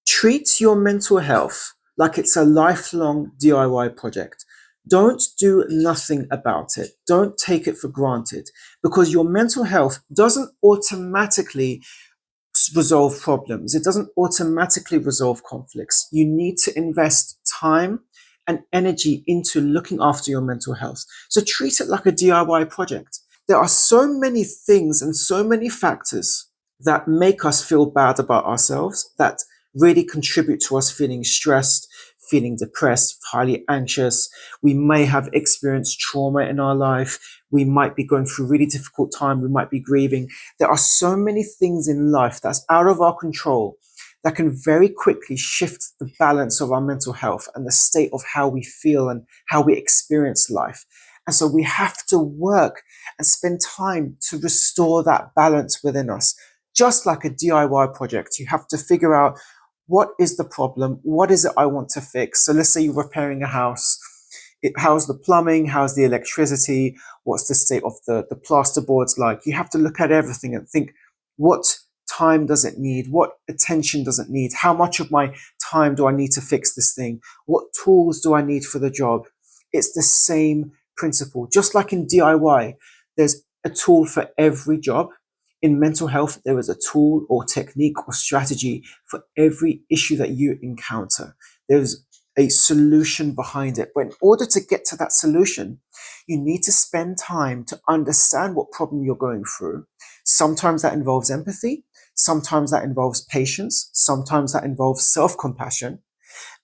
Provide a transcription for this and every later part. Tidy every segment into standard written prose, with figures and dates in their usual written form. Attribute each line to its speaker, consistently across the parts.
Speaker 1: Treat your mental health like it's a lifelong DIY project. Don't do nothing about it. Don't take it for granted, because your mental health doesn't automatically resolve problems. It doesn't automatically resolve conflicts. You need to invest time and energy into looking after your mental health. So treat it like a DIY project. There are so many things and so many factors that make us feel bad about ourselves, that really contribute to us feeling stressed, feeling depressed, highly anxious. We may have experienced trauma in our life. We might be going through a really difficult time. We might be grieving. There are so many things in life that's out of our control that can very quickly shift the balance of our mental health and the state of how we feel and how we experience life. And so we have to work and spend time to restore that balance within us. Just like a DIY project, you have to figure out, what is the problem? What is it I want to fix? So let's say you're repairing a house. How's the plumbing? How's the electricity? What's the state of the plasterboards like? You have to look at everything and think, what time does it need? What attention does it need? How much of my time do I need to fix this thing? What tools do I need for the job? It's the same principle. Just like in DIY, there's a tool for every job. In mental health, there is a tool or technique or strategy for every issue that you encounter. There's a solution behind it. But in order to get to that solution, you need to spend time to understand what problem you're going through. Sometimes that involves empathy. Sometimes that involves patience. Sometimes that involves self-compassion.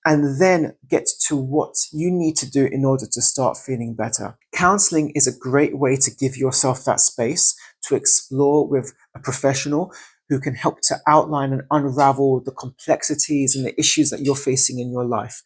Speaker 1: And then get to what you need to do in order to start feeling better. Counselling is a great way to give yourself that space to explore with a professional who can help to outline and unravel the complexities and the issues that you're facing in your life.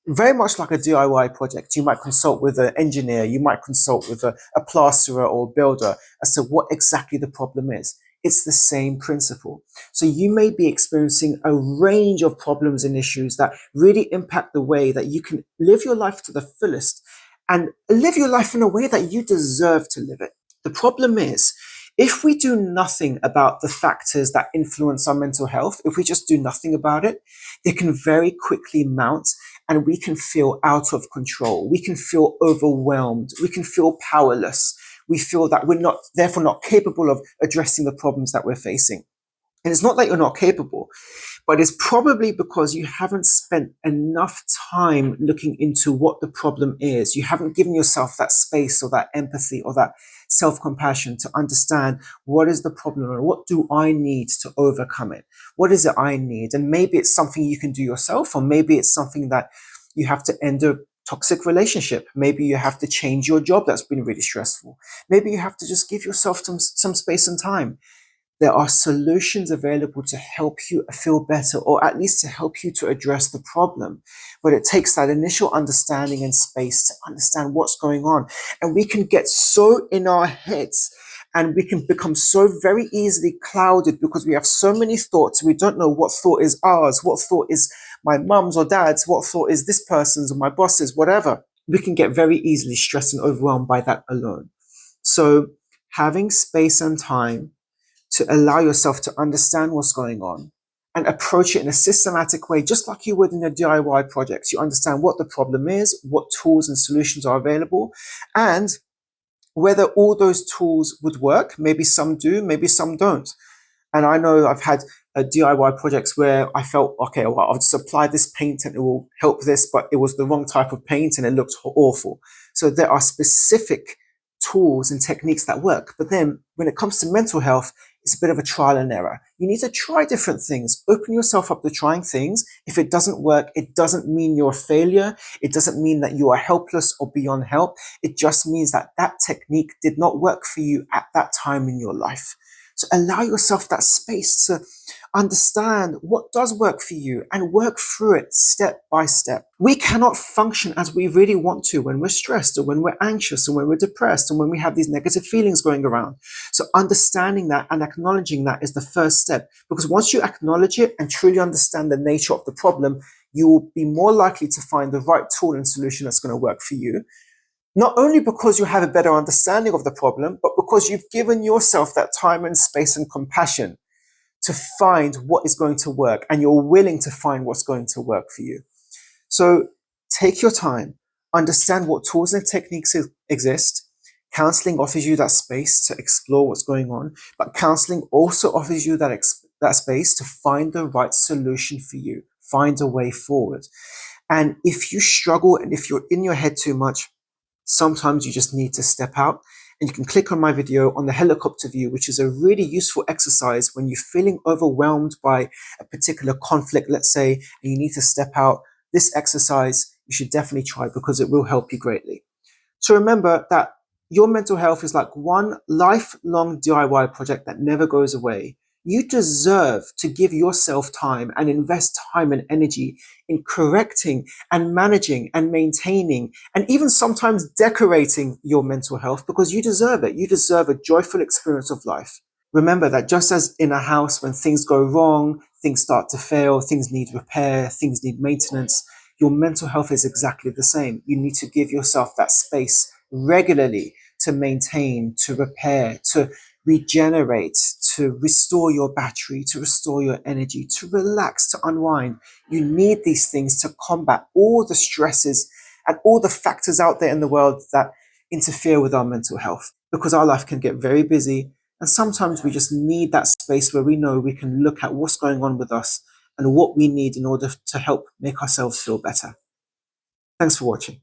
Speaker 1: Very much like a DIY project, you might consult with an engineer, you might consult with a plasterer or builder as to what exactly the problem is. It's the same principle. So you may be experiencing a range of problems and issues that really impact the way that you can live your life to the fullest and live your life in a way that you deserve to live it. The problem is, if we do nothing about the factors that influence our mental health, if we just do nothing about it, they can very quickly mount and we can feel out of control. We can feel overwhelmed. We can feel powerless. We feel that we're not, therefore not capable of addressing the problems that we're facing. And it's not that you're not capable, but it's probably because you haven't spent enough time looking into what the problem is. You haven't given yourself that space or that empathy or that self-compassion to understand, what is the problem and what do I need to overcome it? What is it I need? And maybe it's something you can do yourself, or maybe it's something that you have to end a toxic relationship. Maybe you have to change your job that's been really stressful. Maybe you have to just give yourself some space and time. There are solutions available to help you feel better, or at least to help you to address the problem. But it takes that initial understanding and space to understand what's going on. And we can get so in our heads and we can become so very easily clouded because we have so many thoughts. We don't know what thought is ours, what thought is my mum's or dad's, what thought is this person's or my boss's, whatever. We can get very easily stressed and overwhelmed by that alone. So having space and time to allow yourself to understand what's going on and approach it in a systematic way, just like you would in a DIY project. You understand what the problem is, what tools and solutions are available, and whether all those tools would work. Maybe some do, maybe some don't. And I know I've had DIY projects where I felt, okay, well, I'll just apply this paint and it will help this, but it was the wrong type of paint and it looked awful. So there are specific tools and techniques that work. But then when it comes to mental health, it's a bit of a trial and error. You need to try different things. Open yourself up to trying things. If it doesn't work, it doesn't mean you're a failure. It doesn't mean that you are helpless or beyond help. It just means that that technique did not work for you at that time in your life. So allow yourself that space to understand what does work for you and work through it step by step. We cannot function as we really want to when we're stressed or when we're anxious or when we're depressed and when we have these negative feelings going around. So understanding that and acknowledging that is the first step, because once you acknowledge it and truly understand the nature of the problem, you will be more likely to find the right tool and solution that's going to work for you. Not only because you have a better understanding of the problem, but because you've given yourself that time and space and compassion to find what is going to work, and you're willing to find what's going to work for you. So take your time, understand what tools and techniques exist. Counseling offers you that space to explore what's going on, but counseling also offers you that space to find the right solution for you, find a way forward. And if you struggle and if you're in your head too much, sometimes you just need to step out. And you can click on my video on the helicopter view, which is a really useful exercise when you're feeling overwhelmed by a particular conflict, let's say, and you need to step out. This exercise you should definitely try because it will help you greatly. So remember that your mental health is like one lifelong DIY project that never goes away. You deserve to give yourself time and invest time and energy in correcting and managing and maintaining and even sometimes decorating your mental health, because you deserve it. You deserve a joyful experience of life. Remember that just as in a house, when things go wrong, things start to fail, things need repair, things need maintenance, your mental health is exactly the same. You need to give yourself that space regularly to maintain, to repair, to regenerate, to restore your battery, to restore your energy, to relax, to unwind. You need these things to combat all the stresses and all the factors out there in the world that interfere with our mental health, because our life can get very busy. And sometimes we just need that space where we know we can look at what's going on with us and what we need in order to help make ourselves feel better. Thanks for watching.